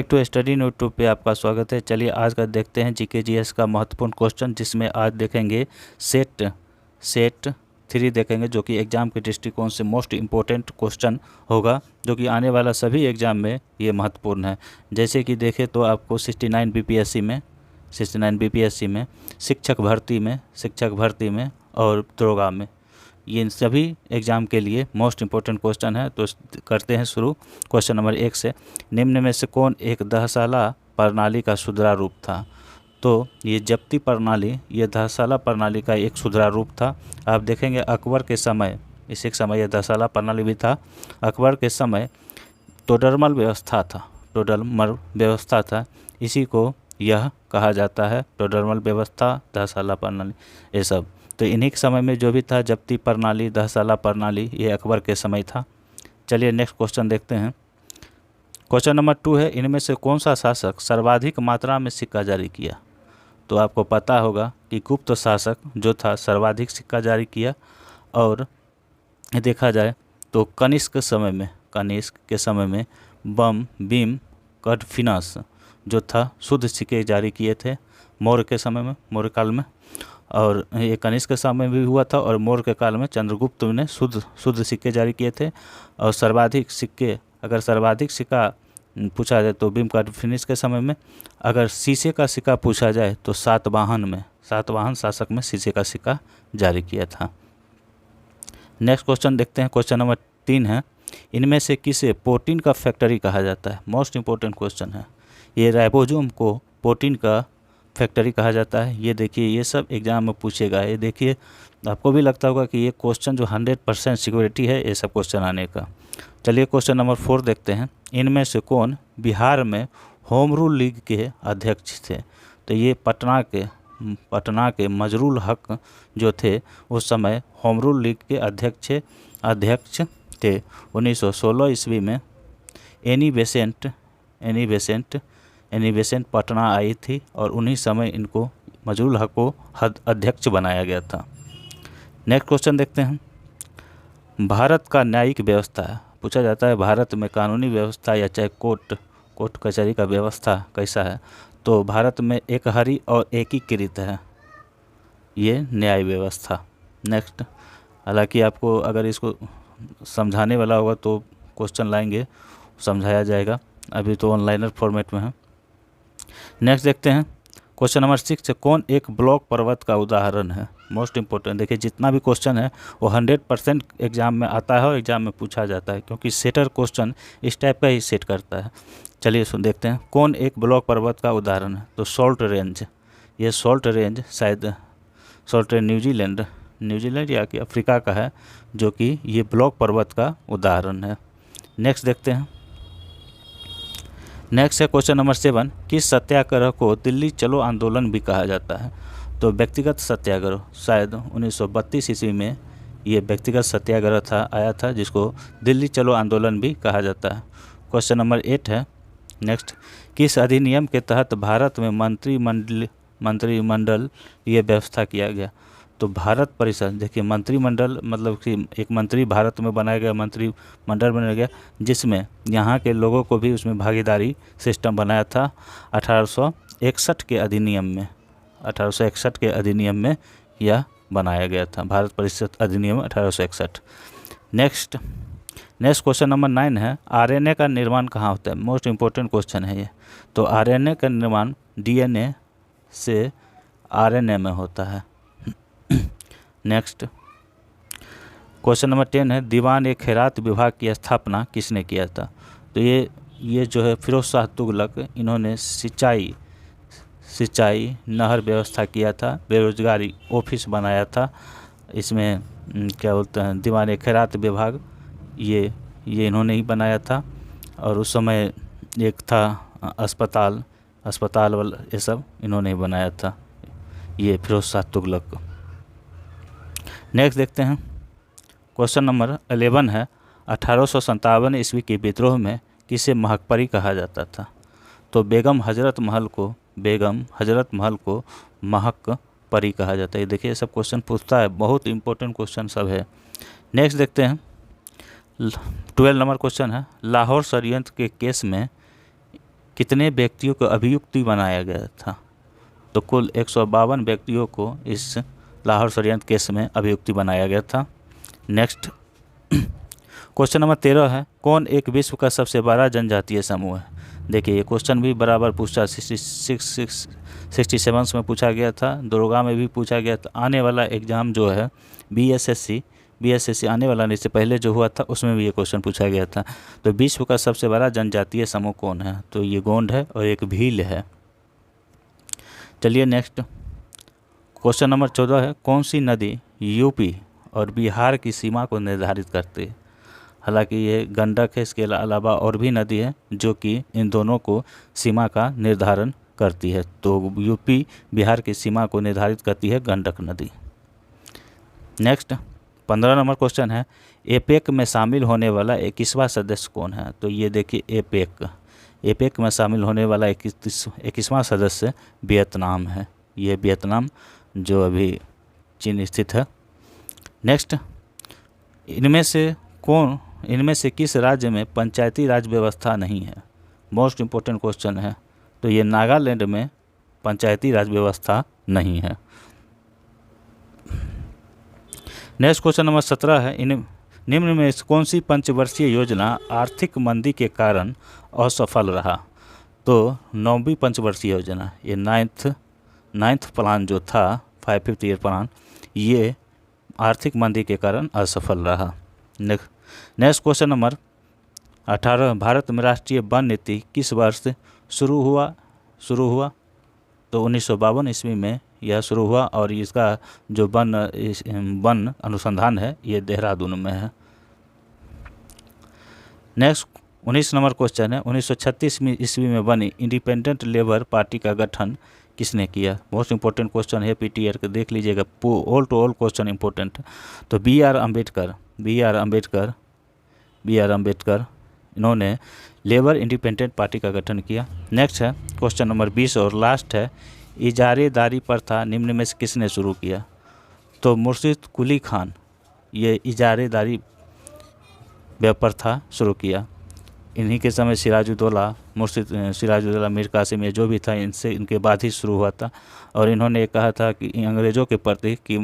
एक तो study note 2 पे आपका स्वागत है। चलिए आज का देखते हैं जीके जीएस का महत्वपूर्ण क्वेश्चन, जिसमें आज देखेंगे सेट 3 देखेंगे, जो कि एग्ज़ाम के दृष्टिकोण से मोस्ट इम्पोर्टेंट क्वेश्चन होगा, जो कि आने वाला सभी एग्ज़ाम में ये महत्वपूर्ण है। जैसे कि देखें तो आपको 69 बीपीएससी में, शिक्षक भर्ती में और दरोगा में, ये इन सभी एग्ज़ाम के लिए मोस्ट इम्पोर्टेंट क्वेश्चन है। तो करते हैं शुरू क्वेश्चन नंबर 1 से। निम्न में से कौन एक दहसाला प्रणाली का सुधरा रूप था? तो ये जब्ती प्रणाली, ये दहसाला प्रणाली का एक सुधरा रूप था। आप देखेंगे अकबर के समय, इस एक समय यह दहसाला प्रणाली भी था। अकबर के समय टोडरमल व्यवस्था था, इसी को यह कहा जाता है, टोडरमल व्यवस्था, दहसाला प्रणाली, ये सब। तो इन्हीं के समय में जो भी था, जब्ती प्रणाली, दहसाला प्रणाली, ये अकबर के समय था। चलिए नेक्स्ट क्वेश्चन देखते हैं। क्वेश्चन नंबर 2 है, इनमें से कौन सा शासक सर्वाधिक मात्रा में सिक्का जारी किया? तो आपको पता होगा कि गुप्त शासक जो था सर्वाधिक सिक्का जारी किया। और देखा जाए तो कनिष्क के समय में भीम कडफिनस जो था शुद्ध सिक्के जारी किए थे मौर्य के समय में, मौर्य काल में। और ये कनिष्क के समय में भी हुआ था, और मौर्य के काल में चंद्रगुप्त ने शुद्ध सिक्के जारी किए थे। और सर्वाधिक सिक्का पूछा जाए तो भीम कडफिनस के समय में। अगर शीशे का सिक्का पूछा जाए तो सातवाहन शासक में शीशे का सिक्का जारी किया था। नेक्स्ट क्वेश्चन देखते हैं। क्वेश्चन नंबर 3 है, इनमें से किसे प्रोटीन का फैक्ट्री कहा जाता है? मोस्ट इम्पोर्टेंट क्वेश्चन है। ये राइबोसोम को प्रोटीन का फैक्ट्री कहा जाता है। ये देखिए, ये सब एग्जाम में पूछेगा। ये देखिए, आपको भी लगता होगा कि ये क्वेश्चन जो 100% सिक्योरिटी है ये सब क्वेश्चन आने का। चलिए क्वेश्चन नंबर 4 देखते हैं। इनमें से कौन बिहार में होम रूल लीग के अध्यक्ष थे? तो ये पटना के मजरूल हक जो थे उस समय होम रूल लीग के अध्यक्ष थे। 1916 ईस्वी में एनी बेसेंट पटना आई थी, और उन्हीं समय इनको मजरूल हक को अध्यक्ष बनाया गया था। नेक्स्ट क्वेश्चन देखते हैं। भारत का न्यायिक व्यवस्था पूछा जाता है, भारत में कानूनी व्यवस्था या चाहे कोर्ट कचहरी का व्यवस्था कैसा है? तो भारत में एकहरी और एकीकृत है ये न्याय व्यवस्था। नेक्स्ट, हालांकि आपको अगर इसको समझाने वाला होगा तो क्वेश्चन लाएंगे, समझाया जाएगा, अभी तो ऑनलाइनर फॉर्मेट में है। नेक्स्ट देखते हैं। क्वेश्चन नंबर 6, कौन एक ब्लॉक पर्वत का उदाहरण है? Most important. देखिए, जितना भी क्वेश्चन है वो 100% एग्जाम में आता है और एग्जाम में पूछा जाता है, क्योंकि सेटर क्वेश्चन इस टाइप का ही सेट करता है। चलिए देखते हैं, कौन एक ब्लॉक पर्वत का उदाहरण है? तो सॉल्ट रेंज। ये सॉल्ट रेंज शायद न्यूजीलैंड या कि अफ्रीका का है, जो कि ये ब्लॉक पर्वत का उदाहरण है। नेक्स्ट देखते हैं। नेक्स्ट है क्वेश्चन नंबर 7, किस सत्याग्रह को दिल्ली चलो आंदोलन भी कहा जाता है? तो व्यक्तिगत सत्याग्रह, शायद 1932 ईस्वी में ये व्यक्तिगत सत्याग्रह आया था, जिसको दिल्ली चलो आंदोलन भी कहा जाता है। क्वेश्चन नंबर 8 है। नेक्स्ट, किस अधिनियम के तहत भारत में मंत्रिमंडल ये व्यवस्था किया गया? तो भारत परिषद। देखिए, मंत्रिमंडल मतलब कि एक मंत्री भारत में बनाया गया, मंत्रिमंडल बनाया गया, जिसमें यहाँ के लोगों को भी उसमें भागीदारी सिस्टम बनाया था 1861 के अधिनियम में यह बनाया गया था, भारत परिषद अधिनियम 1861। नेक्स्ट क्वेश्चन नंबर 9 है, आरएनए का निर्माण कहाँ होता है? मोस्ट इम्पोर्टेंट क्वेश्चन है ये। तो आरएनए का निर्माण डीएनए से आरएनए में होता है। नेक्स्ट क्वेश्चन नंबर 10 है, दीवान-ए-खैरात विभाग की स्थापना किसने किया था? तो ये जो है फिरोज शाह तुगलक, इन्होंने सिंचाई नहर व्यवस्था किया था, बेरोजगारी ऑफिस बनाया था। इसमें क्या बोलते हैं, दीवान-ए-खैरात विभाग ये इन्होंने ही बनाया था। और उस समय एक था अस्पताल वाला, ये सब इन्होंने ही बनाया था, ये फिरोज शाह तुगलक। नेक्स्ट देखते हैं। क्वेश्चन नंबर 11 है, 1857 ईस्वी के विद्रोह में किसे महकपरी कहा जाता था? तो बेगम हजरत महल को महकपरी कहा जाता है। देखिए, सब क्वेश्चन पूछता है, बहुत इंपॉर्टेंट क्वेश्चन सब है। नेक्स्ट देखते हैं। 12 नंबर क्वेश्चन है, लाहौर षड्यंत्र के कितने व्यक्तियों को अभियुक्ति बनाया गया था? तो कुल 152 व्यक्तियों को इस लाहौर षड्यंत्र केस में अभियुक्ति बनाया गया था। नेक्स्ट क्वेश्चन नंबर 13 है, कौन एक विश्व का सबसे बड़ा जनजातीय समूह है? देखिए ये क्वेश्चन भी बराबर पूछा, 67 में पूछा गया था, दरोगा में भी पूछा गया था। आने वाला एग्ज़ाम जो है बीएसएससी आने वाला नहीं, इससे पहले जो हुआ था उसमें भी ये क्वेश्चन पूछा गया था। तो विश्व का सबसे बड़ा जनजातीय समूह कौन है? तो ये गोंड है और एक भील है। चलिए नेक्स्ट क्वेश्चन नंबर 14 है, कौन सी नदी यूपी और बिहार की सीमा को निर्धारित करती है? हालांकि ये गंडक है, इसके अलावा और भी नदी है जो कि इन दोनों को सीमा का निर्धारण करती है। तो यूपी बिहार की सीमा को निर्धारित करती है गंडक नदी। नेक्स्ट 15 नंबर क्वेश्चन है, एपेक में शामिल होने वाला 21वां सदस्य कौन है? तो ये देखिए एपेक में शामिल होने वाला 21वां सदस्य वियतनाम है। ये वियतनाम जो अभी चीन स्थित है। नेक्स्ट इनमें से किस राज्य में पंचायती राज व्यवस्था नहीं है? मोस्ट इम्पोर्टेंट क्वेश्चन है। तो ये नागालैंड में पंचायती राज व्यवस्था नहीं है। नेक्स्ट क्वेश्चन नंबर 17 है, निम्न में कौन सी पंचवर्षीय योजना आर्थिक मंदी के कारण असफल रहा? तो 9वीं पंचवर्षीय योजना, ये नाइन्थ प्लान जो था 5 ईयर प्लान, ये आर्थिक मंदी के कारण असफल रहा। नेक्स्ट क्वेश्चन नंबर 18, भारत में राष्ट्रीय वन नीति किस वर्ष शुरू हुआ? तो 1952 ईस्वी में यह शुरू हुआ और इसका जो वन अनुसंधान है ये देहरादून में है। नेक्स्ट 19 नंबर क्वेश्चन है, 1936 ईस्वी में बनी इंडिपेंडेंट लेबर पार्टी का गठन किसने किया? मोस्ट इंपॉर्टेंट क्वेश्चन है, पीटीआर के देख लीजिएगा, all to all question important है। तो बी आर अम्बेडकर इन्होंने लेबर इंडिपेंडेंट पार्टी का गठन किया। नेक्स्ट है क्वेश्चन नंबर 20 और लास्ट है, इजारेदारी प्रथा निम्न में से किसने शुरू किया? तो मुर्शिद कुली खान ये इजारेदारी प्रथा शुरू किया। इन्हीं के समय सिराजुद्दौला मीर कासिम ये जो भी था इनके बाद ही शुरू हुआ था। और इन्होंने कहा था कि अंग्रेज़ों के प्रति कि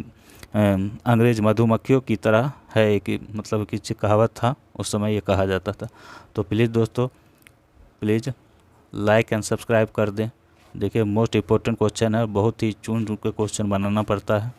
अंग्रेज़ मधुमक्खियों की तरह है, कि मतलब कि कहावत था उस समय ये कहा जाता था। तो प्लीज़ दोस्तों प्लीज़ लाइक एंड सब्सक्राइब कर दें। देखिए मोस्ट इम्पोर्टेंट क्वेश्चन है, बहुत ही चुन के क्वेश्चन बनाना पड़ता है।